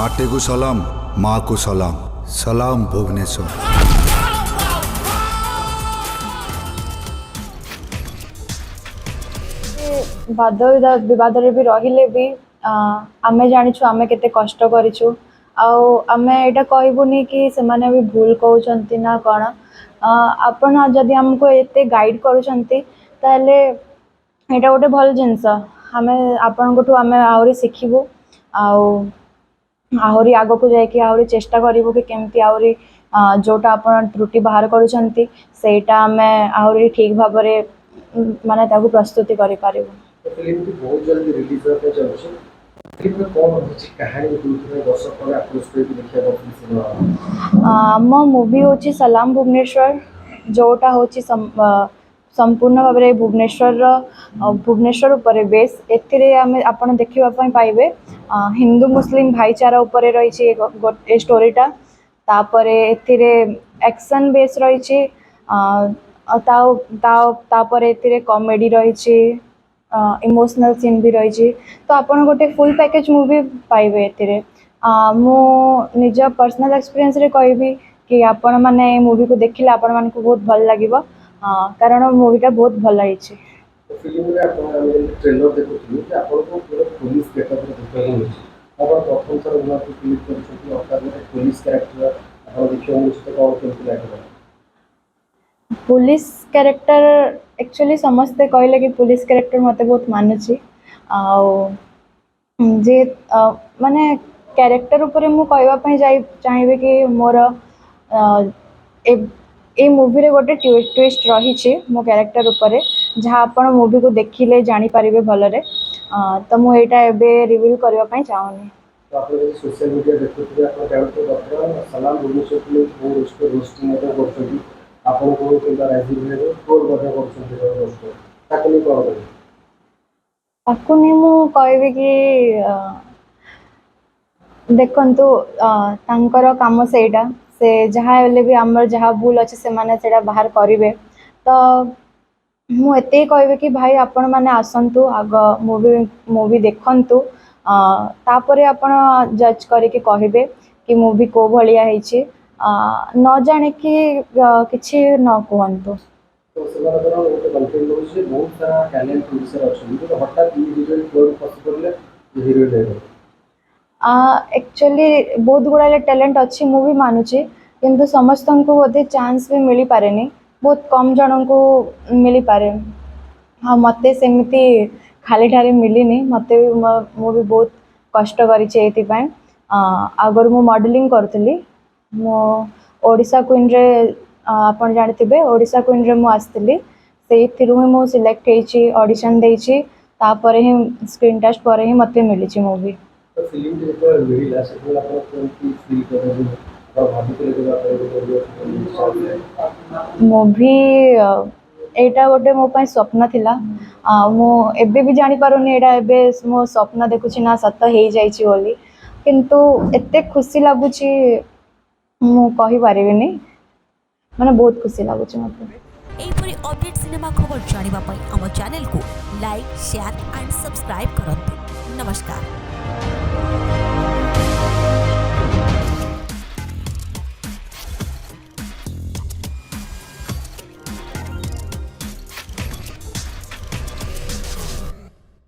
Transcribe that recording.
माटी को सलाम, माँ को सलाम, सलाम भुवनेश्वर। विवाद भी रहिले भी आमे जानिछु आमे केते कष्ट करिछु आमे एटा कहबुनी कि सेमाने भी भूल कहउचंती ना कोन आपण जदि हमको एते गाइड करूचंती ताले एटा गोटे भल जिनस आमे आपण कोठु आमे आउरी सिखिबु आहुरी आगो को जाए कि आहुरी चेष्टा करिवु कि केमती आहुरी जोटा आपण त्रुटि बाहर करूचंती सेटा आमे आहुरी ठीक भाबरे माने ताकू प्रस्तुति करि पारिबु। फिल्म की बहुत जल्दी रिलीज होते जाउछ फिल्म में कौन होची कहानी दूसरे दर्शक पर आक्रोश पे देखिया बाकी मो मूवी होची सलाम भुवनेश्वर जोटा होची संपूर्ण भाव में भुवनेश्वर उपर बेस एथिरे आमे आपण देखिबा पई पाइबे हिंदू मुस्लिम भाईचारा उपर रही गोटे स्टोरीटा तापरे एथिरे एक्शन बेस रही तापरे एथिरे कॉमेडी रही इमोशनल सीन भी रही तो आपण गोटे फुल पैकेज मूवी पाइबे एथिरे मु निज पर्सनल एक्सपीरियंस रे कहबी कि आपण माने मूवी को देखिले आपण मान को बहुत भल लागिबो कारण मूवीटा बहुत भल लागिछि। फिल्म में आपण ट्रेलर देखुथि कि आपण को पूरा पुलिस गेटअप रे देखा होछि आपण प्रथम थर उना को क्लिक करछथि अवतार में पुलिस कैरेक्टर आपण देखियो मुझे कौन केमति लागला पुलिस कैरेक्टर एक्चुअली समस्ते कहले कि पुलिस कैरेक्टर मते बहुत मानुछि जे माने कैरेक्टर ऊपर मु कहबा पई चाहिबे कि मोर ए मूवी रे गोटे ट्विस्ट रही मो कैरेक्टर ऊपर जहाँ आपण मूवी को देखिले जानी पारिबे भलरे तो मु एटा एबे रिवील करबा पई चाहूनी। तो आप सोशल मीडिया देखुथि आपण जानते बता सलाम भुवनेश्वर में वो उसको रोस्टिंग में करछथि आपण को केदा राइजिंग में कोर बडा करछथि रोस्ट ताकली कोन करे ताकुनी मु कहबे कि देखंतु तांकर काम सेटा से जहाँ हेले भी आमर जहाँ भूल अच्छे से माने सेटा बाहर करिवे तो मु एते कहबे कि भाई आपण माने आसंतु आग मूवी देखंतु तापरे आपण जज करके कहबे कि मूवी को भलिया हेछि न जाने कि किछि न कहंतु। तो सेमानकर गोटे कंटेंट होछि बहुत सारा टैलेंट प्रोड्यूसर अछि तो हठात ई हीरोइन फ्लोर पस करले हीरोइन ले एक्चुअली बहुत गुड़ा टैलेंट अच्छी मु भी मानुची किंतु समस्त को बोधे चांस भी मिल पारे बहुत कम जन को मिल पारे हाँ मते सेमती खाली ठारे मिलनी मते भी मु भी बहुत कष्ट करी आगर मु मॉडलिंग करूली मो ओडिशा क्वीन रे आपण जानते ओडिशा क्वीन रे मु आसती से मु सिलेक्ट होती ऑडिशन देछि तापर ही स्क्रीन टेस्ट पर ही मते मिली मूवी तो फिल्म के ऊपर मिला से आपण कोन की फील करे और भाभी के लिए मूवी एटा गोटे मो पाई स्वप्न थिला मो एबे भी जानी पारुनी एटा एबे मो स्वप्न देखुची ना सत हे जाईची बोली किंतु एते खुशी लागुची मु कहि पारिबिनी माने बहुत खुशी लागुची मते एपरी अपडेट सिनेमा खबर जानिबा पई हम चैनल को लाइक शेयर एंड सब्सक्राइब करंतु। नमस्कार।